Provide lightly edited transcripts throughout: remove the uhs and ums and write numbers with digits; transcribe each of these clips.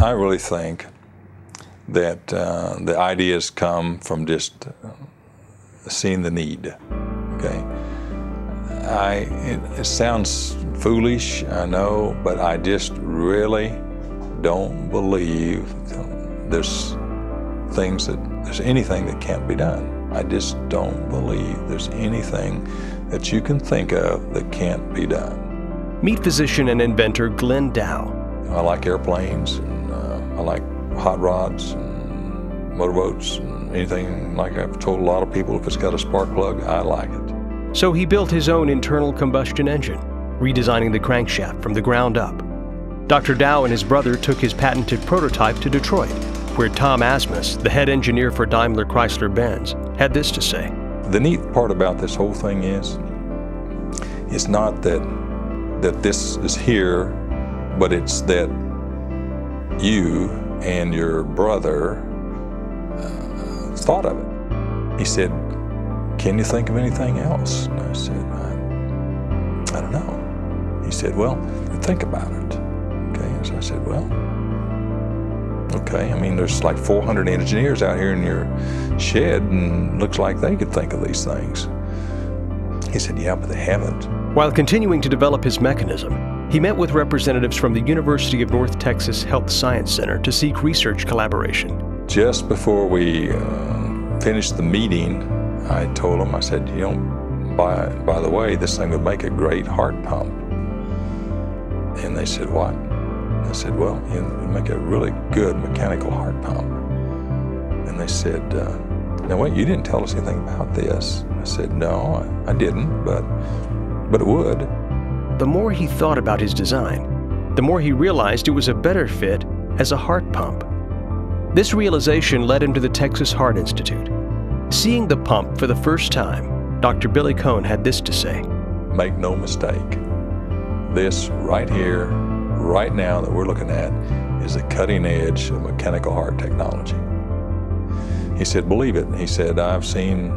I really think that the ideas come from just seeing the need, okay? It sounds foolish, I know, but I just really don't believe there's anything that can't be done. I just don't believe there's anything that you can think of that can't be done. Meet physician and inventor Glenn Dow. I like airplanes, and I like hot rods and motorboats and anything. Like I've told a lot of people, if it's got a spark plug, I like it. So he built his own internal combustion engine, redesigning the crankshaft from the ground up. Dr. Dow and his brother took his patented prototype to Detroit, where Tom Asmus, the head engineer for Daimler Chrysler Benz, had this to say. The neat part about this whole thing is, it's not that this is here, but it's that you and your brother thought of it. He said, "Can you think of anything else?" And I said, I don't know. He said, "Well, think about it." Okay, and so I said, "Well, okay, I mean, there's like 400 engineers out here in your shed, and looks like they could think of these things." He said, "Yeah, but they haven't." While continuing to develop his mechanism, he met with representatives from the University of North Texas Health Science Center to seek research collaboration. Just before we finished the meeting, I told him, I said, "You know, by the way, this thing would make a great heart pump." And they said, "What?" I said, "Well, it would make a really good mechanical heart pump." And they said, "Now wait, you didn't tell us anything about this." I said, "No, I didn't, but it would." The more he thought about his design, the more he realized it was a better fit as a heart pump. This realization led him to the Texas Heart Institute. Seeing the pump for the first time, Dr. Billy Cohn had this to say. "Make no mistake, this right here, right now that we're looking at is the cutting edge of mechanical heart technology." He said, "Believe it." He said, "I've seen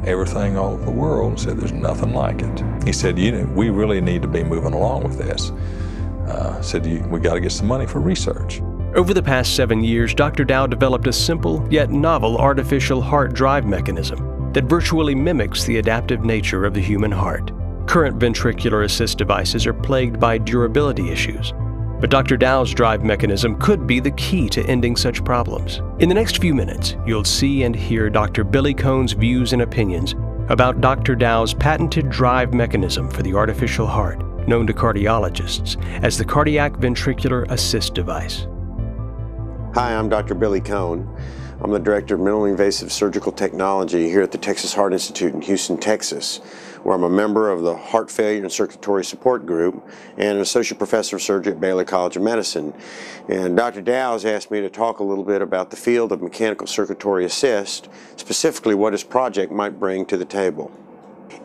everything all over the world." He said, "There's nothing like it." He said, "We really need to be moving along with this." Said, "We got to get some money for research." Over the past 7 years, Dr. Dow developed a simple yet novel artificial heart drive mechanism that virtually mimics the adaptive nature of the human heart. Current ventricular assist devices are plagued by durability issues, but Dr. Dow's drive mechanism could be the key to ending such problems. In the next few minutes, you'll see and hear Dr. Billy Cohn's views and opinions about Dr. Dow's patented drive mechanism for the artificial heart, known to cardiologists as the cardiac ventricular assist device. Hi, I'm Dr. Billy Cohn. I'm the Director of Minimally Invasive Surgical Technology here at the Texas Heart Institute in Houston, Texas, where I'm a member of the Heart Failure and Circulatory Support Group and an Associate Professor of Surgery at Baylor College of Medicine. And Dr. Dow has asked me to talk a little bit about the field of mechanical circulatory assist, specifically what his project might bring to the table.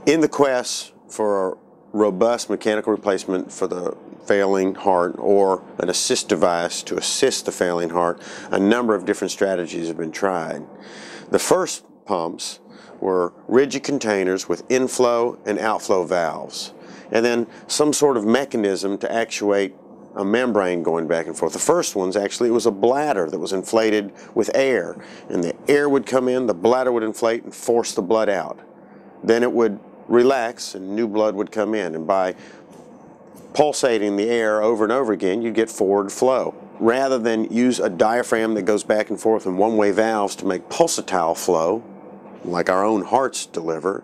In the quest for a robust mechanical replacement for the failing heart, or an assist device to assist the failing heart, a number of different strategies have been tried. The first pumps were rigid containers with inflow and outflow valves, and then some sort of mechanism to actuate a membrane going back and forth. The first ones, actually, it was a bladder that was inflated with air, and the air would come in, the bladder would inflate and force the blood out. Then it would relax and new blood would come in, and by pulsating the air over and over again, you get forward flow. Rather than use a diaphragm that goes back and forth in one-way valves to make pulsatile flow, like our own hearts deliver,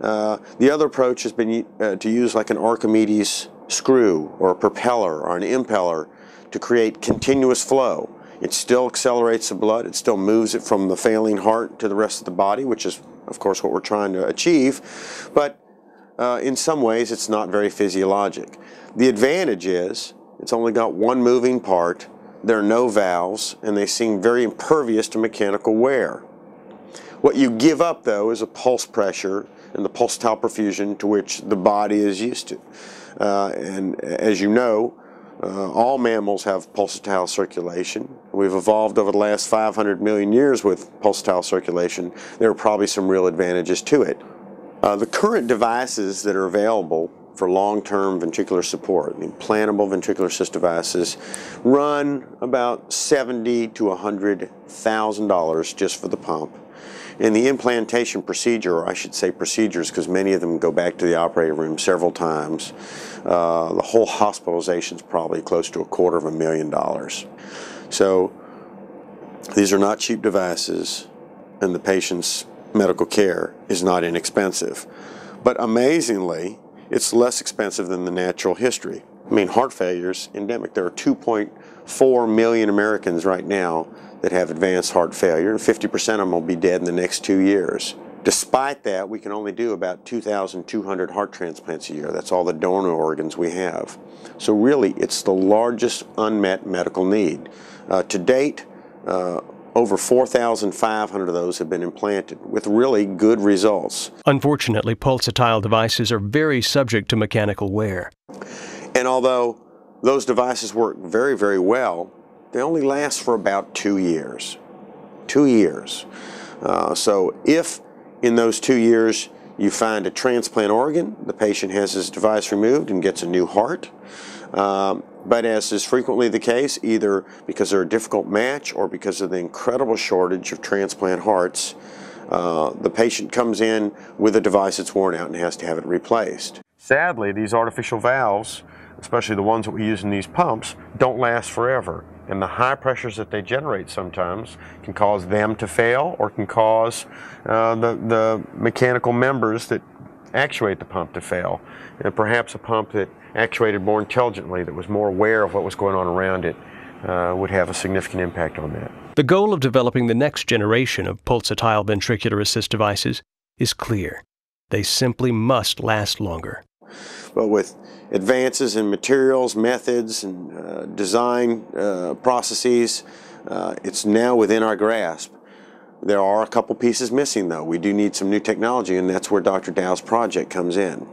the other approach has been to use like an Archimedes screw or a propeller or an impeller to create continuous flow. It still accelerates the blood, it still moves it from the failing heart to the rest of the body, which is, of course, what we're trying to achieve, but in some ways it's not very physiologic. The advantage is it's only got one moving part, there are no valves, and they seem very impervious to mechanical wear. What you give up, though, is a pulse pressure and the pulsatile perfusion to which the body is used to. And as you know, all mammals have pulsatile circulation. We've evolved over the last 500 million years with pulsatile circulation. There are probably some real advantages to it. The current devices that are available for long-term ventricular support. The implantable ventricular assist devices run about $70,000 to $100,000 just for the pump. And the implantation procedure, or I should say procedures, because many of them go back to the operating room several times, the whole hospitalization is probably close to $250,000. So these are not cheap devices, and the patient's medical care is not inexpensive. But amazingly, it's less expensive than the natural history. I mean, heart failure is endemic. There are 2.4 million Americans right now that have advanced heart failure, and 50% of them will be dead in the next 2 years. Despite that, we can only do about 2,200 heart transplants a year. That's all the donor organs we have. So really, it's the largest unmet medical need. To date, over 4,500 of those have been implanted with really good results. Unfortunately, pulsatile devices are very subject to mechanical wear. And although those devices work very, very well, they only last for about 2 years. 2 years. So if in those 2 years you find a transplant organ, the patient has his device removed and gets a new heart. But as is frequently the case, either because they're a difficult match or because of the incredible shortage of transplant hearts, the patient comes in with a device that's worn out and has to have it replaced. Sadly, these artificial valves, especially the ones that we use in these pumps, don't last forever. And the high pressures that they generate sometimes can cause them to fail, or can cause the mechanical members that actuate the pump to fail. And perhaps a pump that actuated more intelligently, that was more aware of what was going on around it, would have a significant impact on that. The goal of developing the next generation of pulsatile ventricular assist devices is clear. They simply must last longer. But with advances in materials, methods, and design processes, it's now within our grasp. There are a couple pieces missing, though. We do need some new technology, and that's where Dr. Dow's project comes in.